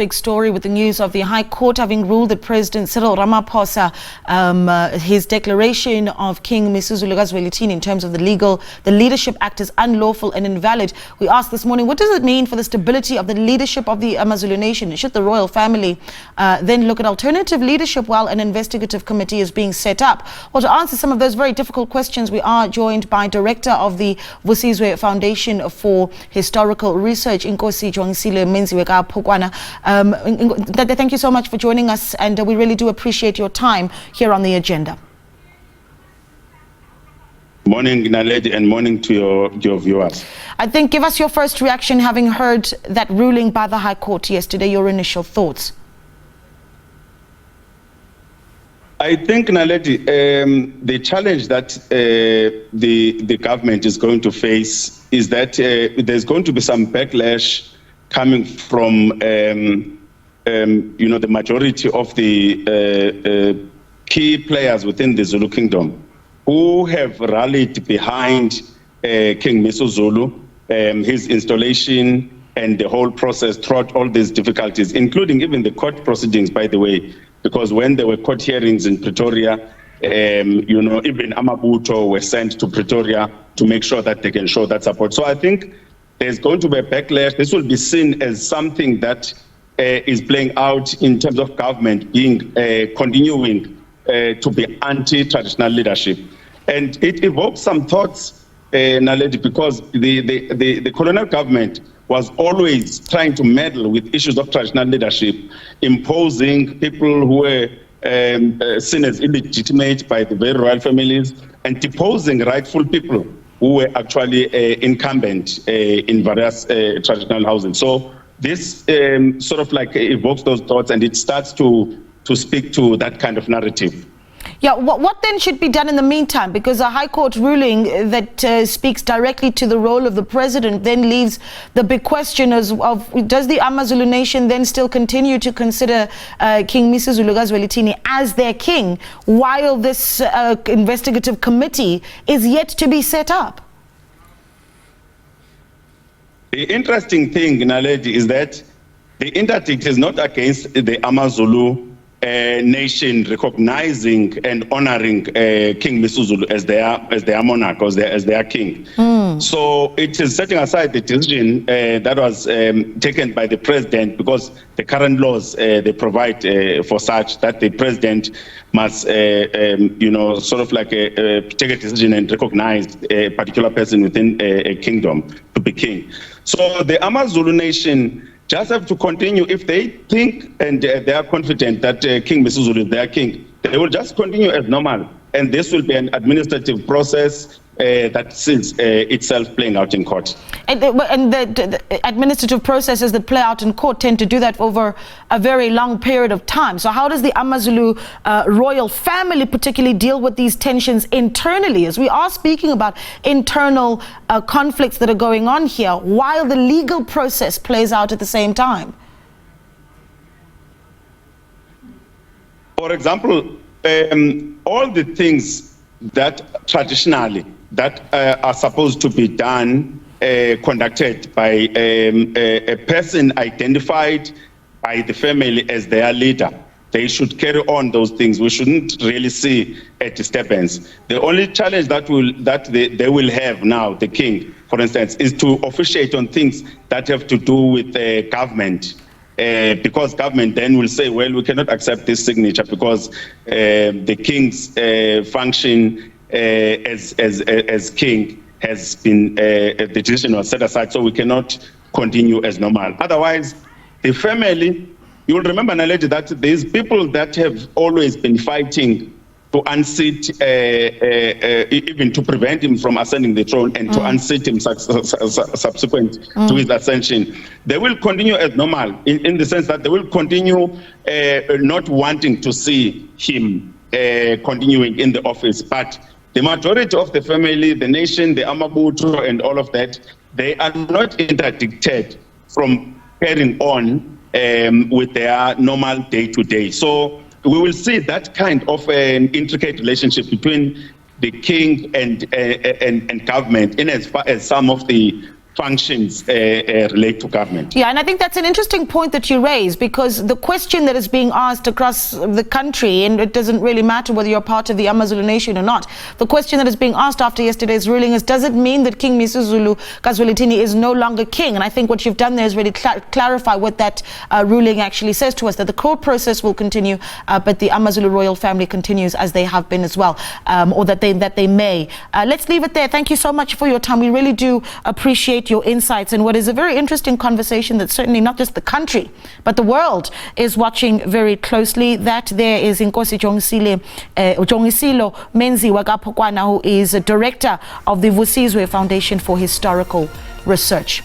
Big story with the news of the High Court having ruled that President Cyril Ramaphosa, his declaration of King Misuzulu Ka Zwelithini in terms of the Leadership Act is unlawful and invalid. We asked this morning, what does it mean for the stability of the leadership of the AmaZulu nation? Should the royal family then look at alternative leadership while an investigative committee is being set up? Well, to answer some of those very difficult questions, we are joined by Director of the Vusizwe Foundation for Historical Research, iNkosi Jongisilo Menziwa Ka Pokwana. Thank you so much for joining us, and we really do appreciate your time here on the agenda. Morning, Naledi, and morning to your viewers. I think, give us your first reaction having heard that ruling by the High Court yesterday, your initial thoughts. I think, Naledi, the challenge that the government is going to face is that there's going to be some backlash coming from the majority of the key players within the Zulu Kingdom who have rallied behind King Misuzulu, his installation and the whole process throughout all these difficulties, including even the court proceedings, by the way, because when there were court hearings in Pretoria, even Amabuto were sent to Pretoria to make sure that they can show that support. So I think there's going to be a backlash. This will be seen as something that is playing out in terms of government being continuing to be anti-traditional leadership. And it evokes some thoughts, Naledi, because the colonial government was always trying to meddle with issues of traditional leadership, imposing people who were seen as illegitimate by the very royal families and deposing rightful people who were actually incumbent in various traditional housing. So this sort of like evokes those thoughts, and it starts to speak to that kind of narrative. Yeah, what then should be done in the meantime? Because a High Court ruling that speaks directly to the role of the president then leaves the big question of does the AmaZulu nation then still continue to consider King Misuzulu Ka Zwelithini as their king while this investigative committee is yet to be set up? The interesting thing, Naledi, is that the interdict is not against the AmaZulu nation recognizing and honoring King Misuzulu as their monarch, as their king. So it is setting aside the decision that was taken by the president, because the current laws they provide for such that the president must sort of like take a decision and recognize a particular person within a kingdom to be king. So the AmaZulu nation just have to continue. If they think and they are confident that King Misuzulu is their king, they will just continue as normal. And this will be an administrative process that sees itself playing out in court. And the administrative processes that play out in court tend to do that over a very long period of time. So how does the AmaZulu Royal Family particularly deal with these tensions internally, as we are speaking about internal conflicts that are going on here while the legal process plays out at the same time? For example, all the things that traditionally that are supposed to be done, conducted by a person identified by the family as their leader, they should carry on those things. We shouldn't really see a disturbance. The only challenge that they will have now, the king, for instance, is to officiate on things that have to do with the government. Because government then will say, well, we cannot accept this signature because the king's function as king has been, the decision was set aside, so we cannot continue as normal. Otherwise, the family, you will remember, Naledi, that there's people that have always been fighting to unseat, even to prevent him from ascending the throne and to unseat him subsequent to his ascension. They will continue as normal in the sense that they will continue not wanting to see him continuing in the office. But the majority of the family, the nation, the Amabuto and all of that, they are not interdicted from carrying on with their normal day-to-day. So we will see that kind of an intricate relationship between the king and government, in as far as some of the functions relate to government. Yeah, and I think that's an interesting point that you raise, because the question that is being asked across the country, and it doesn't really matter whether you're part of the AmaZulu nation or not, the question that is being asked after yesterday's ruling is, does it mean that King Misuzulu Ka Zwelithini is no longer king? And I think what you've done there is really clarify what that ruling actually says to us, that the court process will continue, but the AmaZulu Royal Family continues as they have been as well, or that they may. Let's leave it there. Thank you so much for your time. We really do appreciate your insights in what is a very interesting conversation that certainly not just the country but the world is watching very closely. That there is iNkosi Jongisilo Menziwa Ka Pokwana, who is a director of the Vusizwe Foundation for Historical Research.